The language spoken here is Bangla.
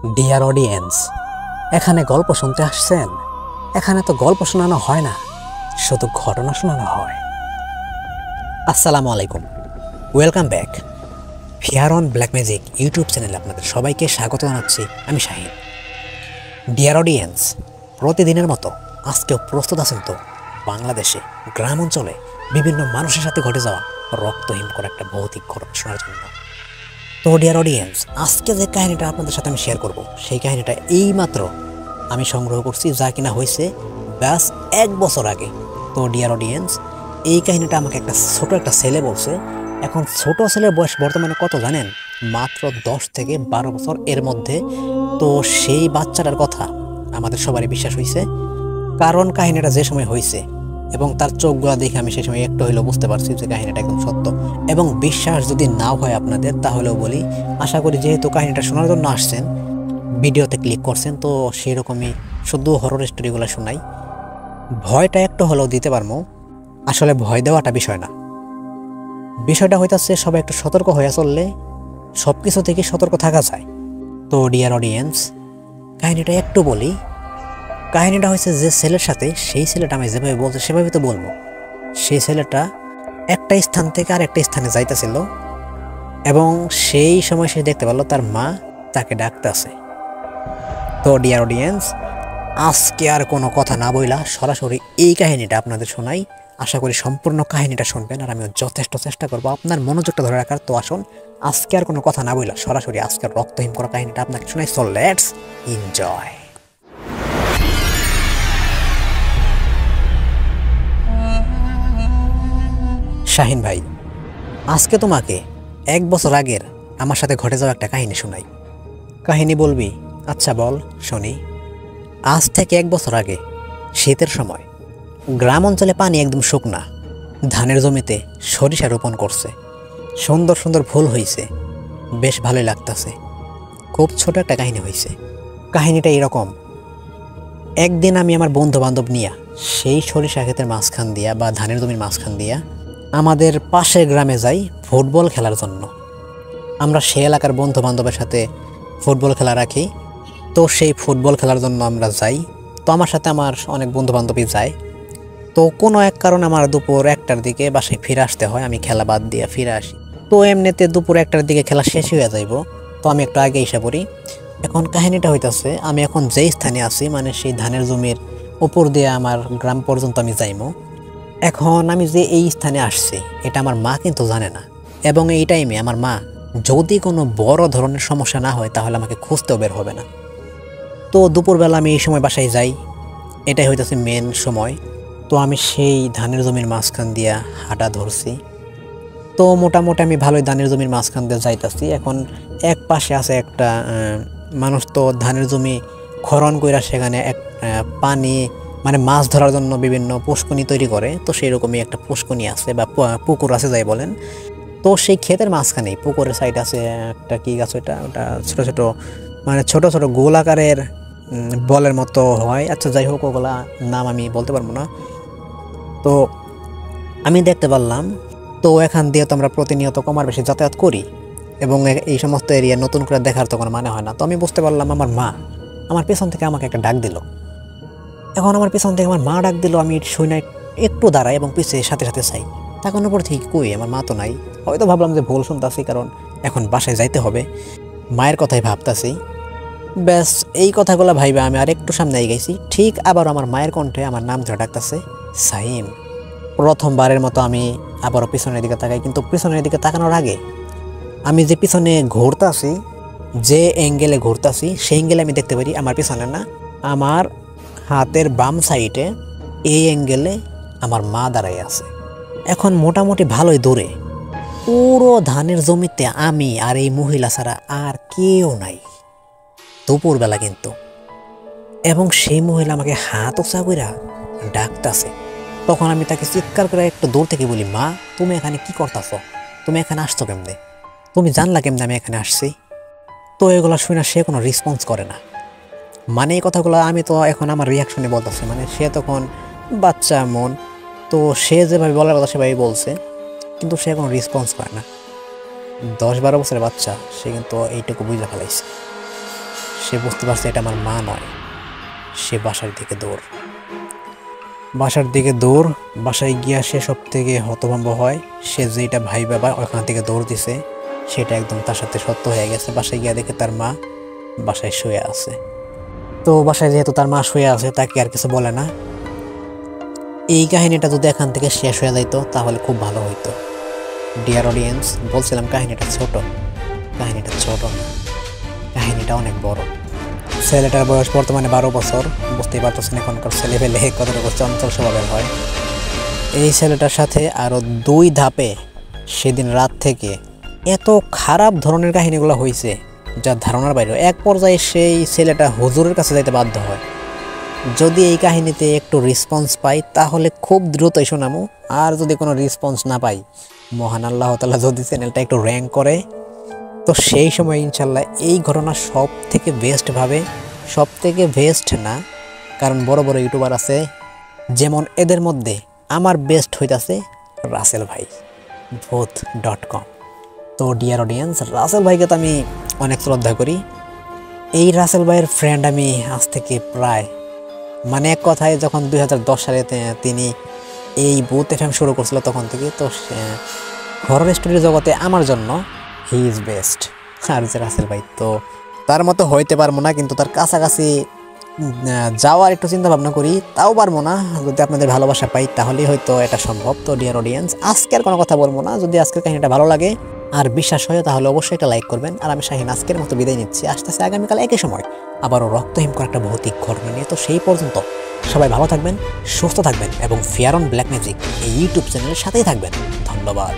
ডিয়ার অডিয়েন্স, এখানে গল্প শুনতে আসছেন? এখানে তো গল্প শোনানো হয় না, শুধু ঘটনা শোনানো হয়। আসসালামু আলাইকুম, welcome back. Fear on black magic YouTube চ্যানেলে আপনাদের সবাইকে স্বাগত জানাচ্ছি। আমি শাহিন। ডিয়ার অডিয়েন্স, প্রতিদিনের মতো আজকেও প্রস্তুত আছেন তো বাংলাদেশে গ্রাম অঞ্চলে বিভিন্ন মানুষের সাথে ঘটে যাওয়া রক্তহীন করা একটা ভৌতিক ঘটনা শোনার জন্য? তো ডিয়ার অডিয়েন্স, আজকে যে কাহিনীটা আপনাদের সাথে আমি শেয়ার করব, সেই কাহিনীটা এইমাত্র আমি সংগ্রহ করছি, যা কিনা হয়েছে ব্যাস 1 বছর আগে। তো ডিয়ার অডিয়েন্স, এই কাহিনীটা আমাকে ছোট একটা ছেলে বলছে। এখন ছোট ছেলের বয়স বর্তমানে কত জানেন? মাত্র 10 থেকে 12 বছর এর মধ্যে। তো সেই বাচ্চাটার কথা আমাদের সবারই বিশ্বাস হয়েছে, কারণ কাহিনীটা যে সময় হয়েছে এবং তার চোখগুলো দেখে আমি সেই সময় একটু হলেও বুঝতে পারছি যে কাহিনীটা একদম সত্য। এবং বিশ্বাস যদি নাও হয় আপনাদের, তাহলেও বলি, আশা করি যেহেতু কাহিনীটা শোনার জন্য আসছেন, ভিডিওতে ক্লিক করছেন, তো সেই রকমই শুধু হরর স্টোরিগুলো শোনাই। ভয়টা একটু হলেও দিতে পারবো। আসলে ভয় দেওয়াটা বিষয় না, বিষয়টা হইতাছে সবাই একটু সতর্ক হয়ে চললে সব কিছু থেকে সতর্ক থাকা যায়। তো ডিয়ার অডিয়েন্স, কাহিনীটা একটু বলি। কাহিনীটা হয়েছে যে ছেলের সাথে, সেই ছেলেটা আমি যেভাবে বলছে সেভাবে তো বলবো। সেই ছেলেটা একটা স্থান থেকে আর একটা স্থানে যাইতেছিল এবং সেই সময় সে দেখতে পেল তার মা তাকে ডাকতেছে। তো ডিয়ার অডিয়েন্স, আজকে আর কোনো কথা না বইলা সরাসরি এই কাহিনীটা আপনাদের শোনাই। আশা করি সম্পূর্ণ কাহিনীটা শুনবেন আর আমিও যথেষ্ট চেষ্টা করবো আপনার মনোযোগটা ধরে রাখার। তো আসুন, আজকে আর কোনো কথা না বইলা সরাসরি আজকের রক্তহীন করা কাহিনীটা আপনাকে শোনাই। So let's enjoy. শাহিন ভাই, আজকে তোমাকে 1 বছর আগের আমার সাথে ঘটে যাওয়া একটা কাহিনী শোনাই। কাহিনী বলবি? আচ্ছা বল, শুনি। আজ থেকে 1 বছর আগে শীতের সময় গ্রাম অঞ্চলে পানি একদম শুকনা। ধানের জমিতে সরিষা রোপণ করছে, সুন্দর সুন্দর ফুল হয়েছে, বেশ ভালোই লাগতেছে। খুব ছোট একটা কাহিনী হয়েছে। কাহিনীটা এরকম: একদিন আমি আমার বন্ধু বান্ধব নিয়ে সেই সরিষা ক্ষেতের মাঝখান দিয়া বা ধানের জমির মাঝখান দিয়া আমাদের পাশের গ্রামে যাই ফুটবল খেলার জন্য। আমরা সে এলাকার বন্ধু বান্ধবের সাথে ফুটবল খেলা রাখি। তো সেই ফুটবল খেলার জন্য আমরা যাই। তো আমার সাথে আমার অনেক বন্ধু বান্ধবী যায়। তো কোনো এক কারণে আমার দুপুর 1টার দিকে বাসায় ফিরে আসতে হয়। আমি খেলা বাদ দিয়ে ফিরে আসি। তো এমনিতে দুপুর 1টার দিকে খেলা শেষ হয়ে যাইব, তো আমি একটু আগে এসে পড়ি। এখন কাহিনীটা হইতাছে, আমি এখন যেই স্থানে আছি, মানে সেই ধানের জমির উপর দিয়ে আমার গ্রাম পর্যন্ত আমি যাইমো। এখন আমি যে এই স্থানে আসছি এটা আমার মা কিন্তু জানে না। এবং এই টাইমে আমার মা, যদি কোনো বড় ধরনের সমস্যা না হয়, তাহলে আমাকে খুঁজতেও বের হবে না। তো দুপুরবেলা আমি এই সময় বাসায় যাই, এটাই হইতেছে মেন সময়। তো আমি সেই ধানের জমির মাঝখান দিয়া হাঁটা ধরছি। তো মোটামুটি আমি ভালোই ধানের জমির মাঝখান দিয়ে যাইতেছি। এখন এক পাশে আছে একটা মানুষ, তো ধানের জমি খনন কইরা সেখানে এক পানি, মানে মাছ ধরার জন্য বিভিন্ন পুষ্কুনি তৈরি করে। তো সেই রকমই একটা পুষ্কুনি আছে বা পুকুর আছে যাই বলেন। তো সেই ক্ষেতের মাঝখানেই পুকুরের সাইড আছে একটা, কি গাছ ওটা, ছোট ছোট, মানে ছোট ছোট গোল আকারের বলের মতো হয়। আচ্ছা যাই হোক, ওগুলা নাম আমি বলতে পারবো না। তো আমি দেখতে পারলাম, তো এখান দিয়ে তো আমরা প্রতিনিয়ত কমার বেশি যাতায়াত করি এবং এই সমস্ত এরিয়া নতুন করে দেখার তো কোনো মানে হয় না। তো আমি বুঝতে পারলাম আমার মা আমার পেছন থেকে আমাকে একটা ডাক দিল। এখন আমার পেছন থেকে আমার মা ডাক দিল, আমি শুনে একটু দাঁড়াই এবং পিছিয়ে সাথে সাথে চাই। তাকানোর পর ঠিক কই আমার মা তো নাই। হয়তো ভাবলাম যে ভুল শুনতেছি, কারণ এখন বাসায় যাইতে হবে, মায়ের কথাই ভাবতাছি। ব্যাস এই কথাগুলো ভাইবা আমি আর একটু সামনে গেছি, ঠিক আবার আমার মায়ের কণ্ঠে আমার নাম ধরে ডাকতেছে, সাইম। প্রথমবারের মতো আমি আবারও পিছনের দিকে তাকাই, কিন্তু পিছনের দিকে তাকানোর আগে আমি যে পিছনে ঘুরতাছি, যে অ্যাঙ্গেলে ঘুরতাছি, সেই অ্যাঙ্গেলে আমি দেখতে পারি আমার পিছনে না, আমার হাতের বাম সাইডে এই অ্যাঙ্গেলে আমার মা দাঁড়াই আছে। এখন মোটামুটি ভালোই দূরে, পুরো ধানের জমিতে আমি আর এই মহিলা ছাড়া আর কেউ নাই, দুপুরবেলা কিন্তু। এবং সেই মহিলা আমাকে হাত উঁচা কইরা ডাকতেছে। তখন আমি তাকে চিৎকার করে একটু দূর থেকে বলি, মা তুমি এখানে কি করতেছো? তুমি এখানে আসছো কেমনে? তুমি জানলা কেমনে আমি এখানে আসছি? তো এগুলো শুনে সে কোনো রেসপন্স করে না। মানে এই কথাগুলো আমি তো এখন আমার রিয়াকশনে বলতেছি, মানে সে তখন বাচ্চা মন, তো সে যেভাবে বলার কথা সেভাবে বলছে, কিন্তু সে কোনো রেসপন্স করে না। 10-12 বছরের বাচ্চা, সে কিন্তু এইটুকু বুঝে ফেলাইছে। সে সে বুঝতে পারছে এটা আমার মা নয়। সে বাসার দিকে দৌড়, বাসায় গিয়া সে সব থেকে হতভম্ব হয়। সে যেটা ভাই বাবা ওখান থেকে দৌড় দিছে সেটা একদম তার সাথে সত্য হয়ে গেছে। বাসায় গিয়া দেখে তার মা বাসায় শুয়ে আছে। তো বাসায় যেহেতু তার মা শুয়ে আছে তাকে আর কিছু বলে না। এই কাহিনীটা যদি এখান থেকে শেষ হয়ে যাইতো তাহলে খুব ভালো হইতো। ডিয়ার অডিয়েন্স, বলছিলাম কাহিনীটা ছোট না, কাহিনীটা অনেক বড়। ছেলেটার বয়স বর্তমানে 12 বছর। বুঝতেই পারতেছেন এখনকার ছেলে পেলে কতটুকু চঞ্চল স্বভাবের হয়। এই ছেলেটার সাথে আরও 2 ধাপে সেদিন রাত থেকে এত খারাপ ধরনের কাহিনীগুলো হয়েছে যা ধারণার বাইরে। এক পর্যায়ে সেই ছেলেটা হুজুরের কাছে যাইতে বাধ্য হয়। যদি এই কাহিনীতে একটু রেসপন্স পাই তাহলে খুব দ্রুতই শোনামু, আর যদি কোনো রেসপন্স না পাই, মহান আল্লাহ তাআলা যদি চ্যানেলটা একটু র্যাঙ্ক করে, তো সেই সময় ইনশাল্লাহ এই ঘটনা সব থেকে বেস্ট না, কারণ বড় বড় ইউটিউবার আছে, যেমন এদের মধ্যে আমার বেস্ট হইতাছে রাসেল ভাই, ভূত.com। তো ডিয়ার অডিয়েন্স, রাসেল ভাইকে তো আমি অনেক শ্রদ্ধা করি। এই রাসেল ভাইয়ের ফ্রেন্ড আমি আজ থেকে প্রায়, মানে এক কথায় যখন 2010 সালে তিনি এই ভূত এফএম শুরু করছিল তখন থেকে, তো হরর স্টোরির জগতে আমার জন্য হি ইজ বেস্ট। আর যে রাসেল ভাই, তো তার মতো হইতে পারবো না, কিন্তু তার কাছাকাছি যাওয়ার একটু চিন্তা ভাবনা করি, তাও পারবো না। যদি আপনাদের ভালোবাসা পাই তাহলেই হয়তো এটা সম্ভব। তো ডিয়ার অডিয়েন্স, আজকে আর কোনো কথা বলবো না। যদি আজকের কাহিনীটা ভালো লাগে আর বিশ্বাস হয় তাহলে অবশ্যই একটা লাইক করবেন। আর আমি শাহিন আজকের মতো বিদায় নিচ্ছি। আসতেছে আগামীকাল একই সময় আবারও রক্তহীন করা একটা ভৌতিক ঘটনা নিয়ে। তো সেই পর্যন্ত সবাই ভালো থাকবেন, সুস্থ থাকবেন এবং ফেয়ার অন ব্ল্যাক ম্যাজিক এই ইউটিউব চ্যানেলের সাথেই থাকবেন। ধন্যবাদ।